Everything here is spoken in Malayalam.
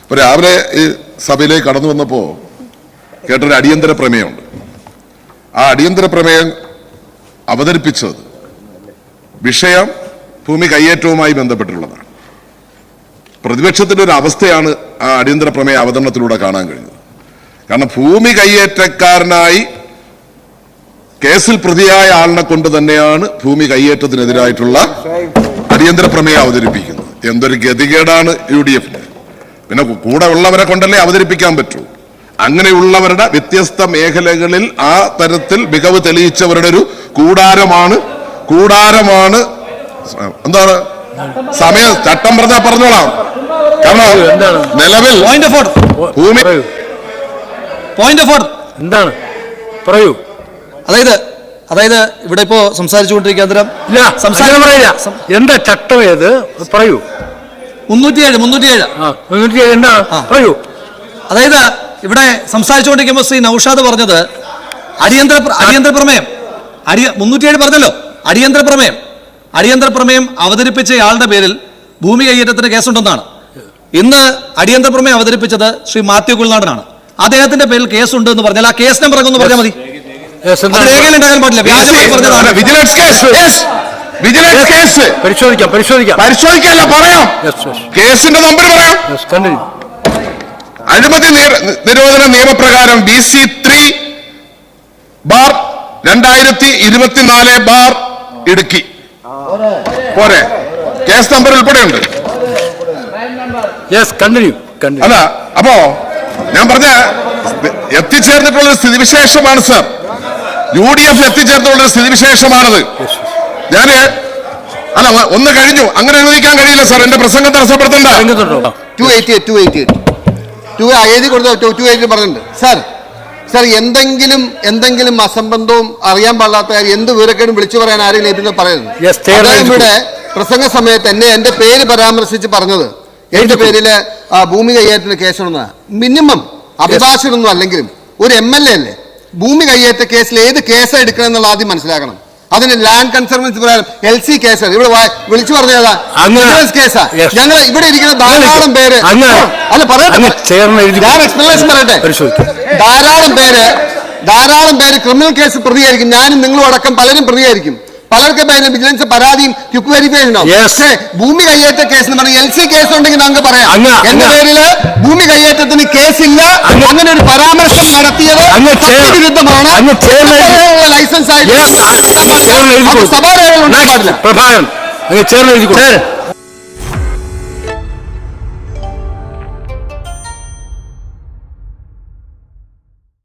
ഇപ്പൊ രാവിലെ ഈ സഭയിലേക്ക് കടന്നു വന്നപ്പോൾ കേട്ടൊരു അടിയന്തര പ്രമേയമുണ്ട്. ആ അടിയന്തര പ്രമേയം അവതരിപ്പിച്ചത് വിഷയം ഭൂമി കയ്യേറ്റവുമായി ബന്ധപ്പെട്ടുള്ളതാണ്. പ്രതിപക്ഷത്തിന്റെ ഒരു അവസ്ഥയാണ് ആ അടിയന്തര പ്രമേയ അവതരണത്തിലൂടെ കാണാൻ കഴിഞ്ഞത്. കാരണം ഭൂമി കയ്യേറ്റക്കാരനായി കേസിൽ പ്രതിയായ ആളിനെ കൊണ്ട് തന്നെയാണ് ഭൂമി കയ്യേറ്റത്തിനെതിരായിട്ടുള്ള അടിയന്തര പ്രമേയം അവതരിപ്പിക്കുന്നത്. എന്തൊരു ഗതികേടാണ് UDF-ന്. പിന്നെ കൂടെ ഉള്ളവരെ കൊണ്ടല്ലേ അവതരിപ്പിക്കാൻ പറ്റൂ. അങ്ങനെയുള്ളവരുടെ വ്യത്യസ്ത മേഖലകളിൽ ആ തരത്തിൽ മികവ് തെളിയിച്ചവരുടെ ഒരു കൂടാരമാണ് എന്താണ് സമയം ചട്ടം പറഞ്ഞാൽ പറഞ്ഞോളാം. കാരണം നിലവിൽ ഭൂമി എന്താണ് പറയൂ. അതായത് ഇവിടെ ഇപ്പോ സംസാരിച്ചുകൊണ്ടിരിക്കുന്ന എന്താ ചട്ടം ഏത് പറയൂ. 307 എന്താ പറയൂ. അതായത് ഇവിടെ സംസാരിച്ചുകൊണ്ടിരിക്കുമ്പോൾ ശ്രീ നൌഷാദ് പറഞ്ഞത് അടിയന്തര പ്രമേയം 307 പറഞ്ഞല്ലോ. അടിയന്തര പ്രമേയം അവതരിപ്പിച്ചയാളുടെ പേരിൽ ഭൂമി കയ്യേറ്റത്തിന് കേസുണ്ടെന്നാണ്. ഇന്ന് അടിയന്തര പ്രമേയം അവതരിപ്പിച്ചത് ശ്രീ മാത്യു കുൽനാടനാണ്. അദ്ദേഹത്തിന്റെ പേരിൽ കേസുണ്ട് എന്ന് പറഞ്ഞാൽ ആ കേസ് നമ്പർ ഒന്ന് പറഞ്ഞാൽ മതി. രേഖയിലുണ്ടാകാൻ പാടില്ല. പരിശോധിക്കല്ല പറയാം. കേസിന്റെ നമ്പർ പറയാം. അഴിമതി നിരോധന നിയമപ്രകാരം BC 3/2024 ഇടുക്കി പോരെ. കേസ് നമ്പർ ഉൾപ്പെടെയുണ്ട്. അല്ല, അപ്പോ ഞാൻ പറഞ്ഞ എത്തിച്ചേർന്നിട്ടുള്ള സ്ഥിതിവിശേഷമാണ് സർ. UDF എത്തിച്ചേർന്നിട്ടുള്ള സ്ഥിതിവിശേഷമാണത്. ഒന്ന് കഴിഞ്ഞു. അങ്ങനെ അനുവദിക്കാൻ കഴിയില്ല സർ. എന്റെ പ്രസംഗം തടസ്സപ്പെടുത്തണ്ട. 280 പറഞ്ഞിട്ടുണ്ട് സർ. എന്തെങ്കിലും അസംബന്ധവും അറിയാൻ പാടില്ലാത്ത കാര്യം എന്ത് വിവരക്കേടും വിളിച്ചു പറയാൻ ആരെങ്കിലും ഏൽപ്പിക്കാൻ പറയുന്നത്. ഇവിടെ പ്രസംഗ സമയത്ത് എന്റെ പേര് പരാമർശിച്ച് പറഞ്ഞത് എന്റെ പേരില് ഭൂമി കയ്യേറ്റത്തിന് കേസുണ്ടെന്ന്. മിനിമം അഭിഭാഷകനൊന്നും അല്ലെങ്കിലും ഒരു MLA അല്ലേ. ഭൂമി കയ്യേറ്റ കേസിൽ ഏത് കേസ് എടുക്കണം എന്നുള്ള ആദ്യം മനസ്സിലാക്കണം. അതിന് ലാൻഡ് കൺസർവൻസി പ്രകാരം LC കേസ് ഇവിടെ വിളിച്ചു പറഞ്ഞതാ കേസാ. ഞങ്ങൾ ഇവിടെ ഇരിക്കുന്ന ധാരാളം പേര് ഞാൻ എക്സ്പ്ലനേഷൻ പറയട്ടെ. ധാരാളം പേര് ക്രിമിനൽ കേസ് പ്രതിയായിരിക്കും. ഞാനും നിങ്ങളും അടക്കം പലരും പ്രതിയായിരിക്കും. പലർക്ക് പേര് വിജിലൻസ് പരാതിയും ക്വിക്ക് വെരിഫിക്കേഷൻ ഉണ്ടാവും. പക്ഷേ ഭൂമി കയ്യേറ്റ കേസ് എന്ന് പറഞ്ഞാൽ LC കേസ് ഉണ്ടെങ്കിൽ നമുക്ക് പറയാം. എന്റെ പേരില് ഭൂമി കയ്യേറ്റത്തിന് കേസില്ല. അങ്ങനെ ഒരു പരാമർശം നടത്തിയത് വിരുദ്ധമാണ്. ലൈസൻസ് ആയിട്ട് സഭാ രേഖകൾ ഉണ്ടാകാൻ പാടില്ല.